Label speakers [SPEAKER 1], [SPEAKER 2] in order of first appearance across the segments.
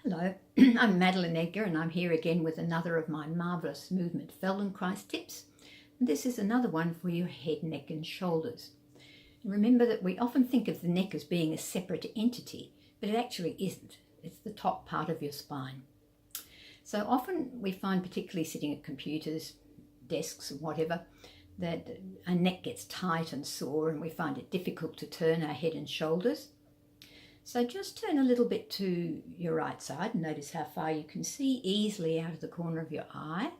[SPEAKER 1] Hello, I'm Madeline Edgar and I'm here again with another of my marvellous movement Feldenkrais tips. And this is another one for your head, neck and shoulders. And remember that we often think of the neck as being a separate entity, but it actually isn't. It's the top part of your spine. So often we find, particularly sitting at computers, desks or whatever, that our neck gets tight and sore and we find it difficult to turn our head and shoulders. So just turn a little bit to your right side and notice how far you can see easily out of the corner of your eye.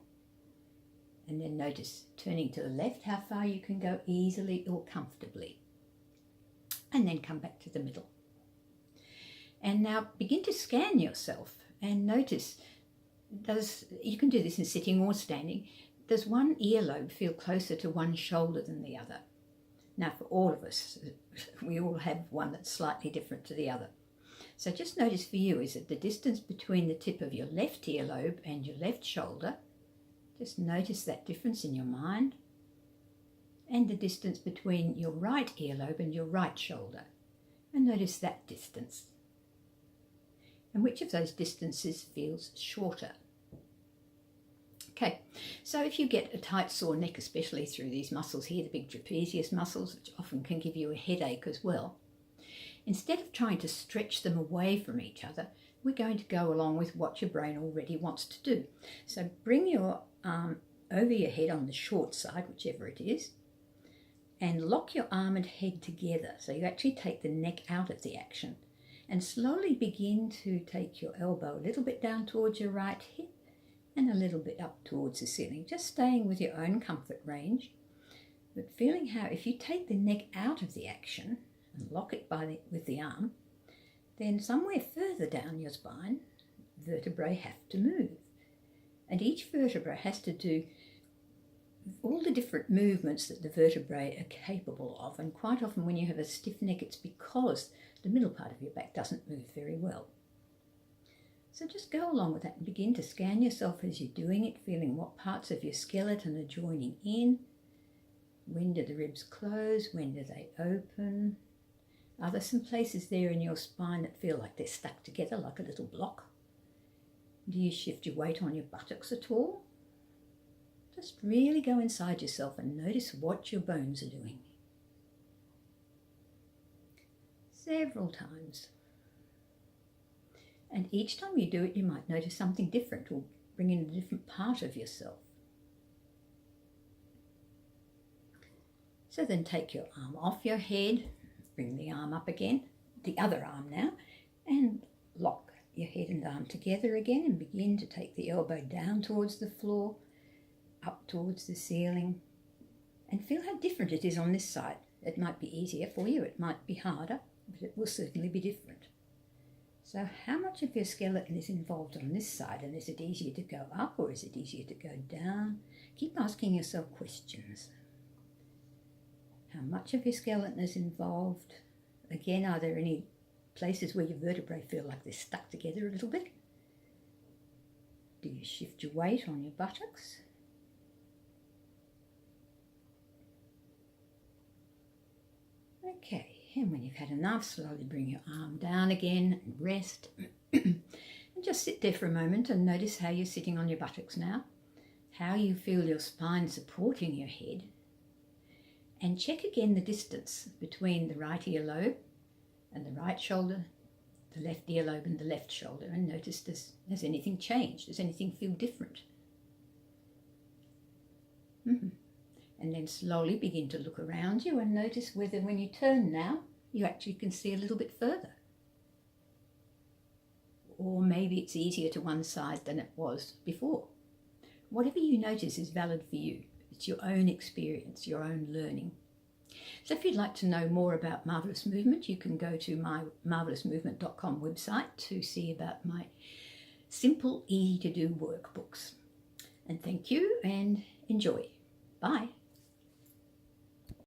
[SPEAKER 1] And then notice turning to the left how far you can go easily or comfortably. And then come back to the middle. And now begin to scan yourself and notice, you can do this in sitting or standing, does one earlobe feel closer to one shoulder than the other? Now for all of us, we all have one that's slightly different to the other. So just notice for you, is it the distance between the tip of your left earlobe and your left shoulder? Just notice that difference in your mind. And the distance between your right earlobe and your right shoulder. And notice that distance. And which of those distances feels shorter? Okay, so if you get a tight sore neck, especially through these muscles here, the big trapezius muscles, which often can give you a headache as well, instead of trying to stretch them away from each other, we're going to go along with what your brain already wants to do. So bring your arm over your head on the short side, whichever it is, and lock your arm and head together. So you actually take the neck out of the action and slowly begin to take your elbow a little bit down towards your right hip and a little bit up towards the ceiling, just staying with your own comfort range, but feeling how if you take the neck out of the action and lock it with the arm, then somewhere further down your spine, vertebrae have to move. And each vertebra has to do all the different movements that the vertebrae are capable of. And quite often when you have a stiff neck, it's because the middle part of your back doesn't move very well. So just go along with that and begin to scan yourself as you're doing it, feeling what parts of your skeleton are joining in. When do the ribs close? When do they open? Are there some places there in your spine that feel like they're stuck together like a little block? Do you shift your weight on your buttocks at all? Just really go inside yourself and notice what your bones are doing. Several times. And each time you do it, you might notice something different or bring in a different part of yourself. So then take your arm off your head, bring the arm up again, the other arm now, and lock your head and arm together again and begin to take the elbow down towards the floor, up towards the ceiling, and feel how different it is on this side. It might be easier for you, it might be harder, but it will certainly be different. So how much of your skeleton is involved on this side, and is it easier to go up or is it easier to go down? Keep asking yourself questions. How much of your skeleton is involved? Again, are there any places where your vertebrae feel like they're stuck together a little bit? Do you shift your weight on your buttocks? Okay. And when you've had enough, slowly bring your arm down again and rest. And just sit there for a moment and notice how you're sitting on your buttocks now, how you feel your spine supporting your head. And check again the distance between the right earlobe and the right shoulder, the left earlobe and the left shoulder, and notice has anything changed? Does anything feel different? And then slowly begin to look around you and notice whether when you turn now, you actually can see a little bit further. Or maybe it's easier to one side than it was before. Whatever you notice is valid for you. It's your own experience, your own learning. So if you'd like to know more about Marvellous Movement, you can go to my marvellousmovement.com website to see about my simple, easy to do workbooks. And thank you and enjoy. Bye.